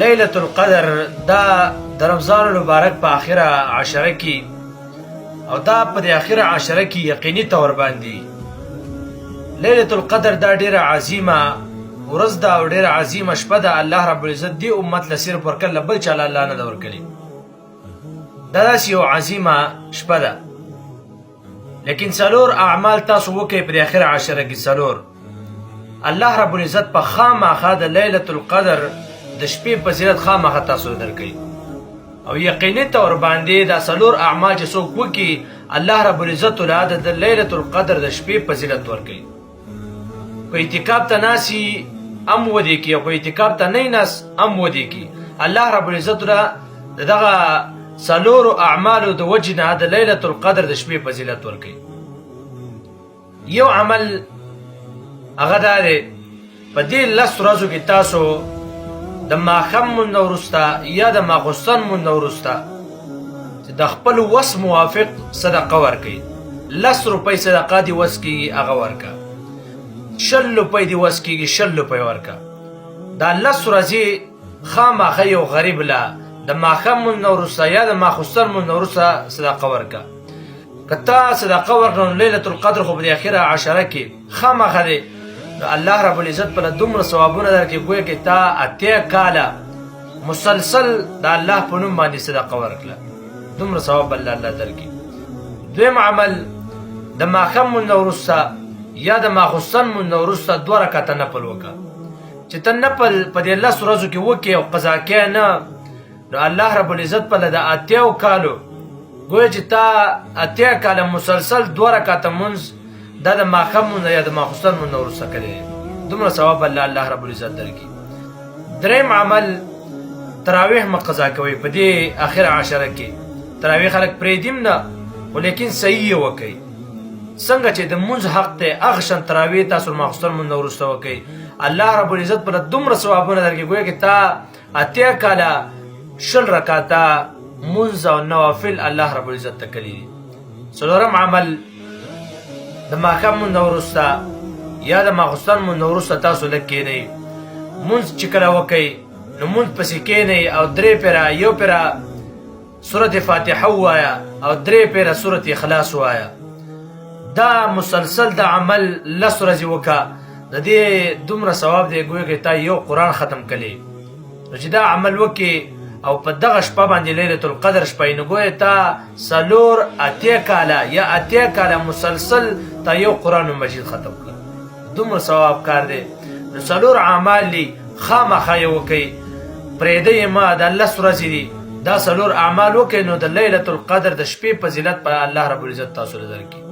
ليلة القدر دا د رمضان المبارک په اخره عشره کې او دا په اخره عشره کې یقیني تور باندې ليلة القدر دا ډیره عظیمه ورځ ده او ډیره عظیمه شپه ده. الله رب العزت دی امت له صرف ورکړل بل چا الله نه ورکړي. دا داسې یو عظیمه شپه ده، لیکن څلور اعمال تاسو وکړئ په اخره عشره کې. څلور الله رب العزت په خامخا د ليلة القدر د شپې فضیلت خامخا تاسو درکړي او یقیني تور باندې دا څلور اعمال چې څوک وکړي الله رب العزت له د ليلة القدر د شپې فضیلت ورکړي. په اعتکاف ته ناسي ام ودی کی او په اعتکاف ته نه ناس ام ودی کی الله رب العزت له دغه څلور اعمال د وجنه د ليلة القدر د شپې فضیلت ورکړي. یو عمل هغه دا دی په دې لس ورځو کې تاسو د ماښام مونځ وروسته یا د ماخوستن مونځ وروسته چې د خپل وس موافق صدقه ورکړئ. 10 روپۍ صدقه دې وس کېږي هغه ورکړه، 20 روپۍ دې وس کېږي 20 روپۍ ورکړه. دا 10 ورځې خامخا یو غریب له د ماښام مونځ وروسته یا د ماخوستن مونځ وروسته صدقه ورکړه. که تا صدقه ورکړه نو ليلة القدر خو په اخره عشره کې خامخا دی الله رب العزت په دومره ثوابونه درکې ګویا کې تا 8 کاله مسلسل د الله په نوم باندې صدقه ورکړه، دومره ثواب الله درکې. دویم عمل د ماښام مونځ وروسته یا د ماخوستن مونځ وروسته 2 رکعته نفل وکړه. چې ته نفل په دې 10 ورځو کې وکړې او قضا کې نه نو الله رب العزت په د 8 کالو ګویا چې تا 8 کاله مسلسل 2 رکعته مونځ دا د ماښام مونځ یا د ماخوستن مونځ وروسته کړی، دومره ثواب الله رب العزت درکړي. دریم عمل تراویح مه قضا کوئ په دې اخر عشره کې. تراویح خلک پرېږدي نه خو لیکن صحیح یې وکئ. څنګه چې د مونځ حق دی هغه شان تراویح تاسو ماخوستن مونځ وروسته وکئ. الله رب العزت پر دومره ثوابونه درکړي ګویا کې تا 8 کاله 20 رکعاته مونځ او نوافل الله رب العزت ته کړي دي. څلورم عمل د ماښام مونځ وروسته یا د ماخوستن مونځ وروسته تاسو لږ کښېنئ، مونځ چې کله وکئ نو مونځ پسې کښېنئ او 3 پیره یو پیره سورت فاتحه ووایه او 3 پیره سورت اخلاص ووایه. دا مسلسل د عمل 10 ورځې وکړه، د دې دومره ثواب دی ګویا کې تا یو قرآن ختم کړي. نو چې دا عمل وکړي او په دغه شپه باندې ليلة القدر شپه نو ګویا تا 8 کاله یا 8 کاله مسلسل تا یو قرآن مجید ختم کړ، دومره ثواب کار دی. نو 4 اعمال دي خامخا یې وکئ، پرېږدئ مه. دا 10 ورځې دي دا 4 اعمال وکئ نو د ليلة القدر د شپې فضیلت په الله رب العزت تاسو له درکړي.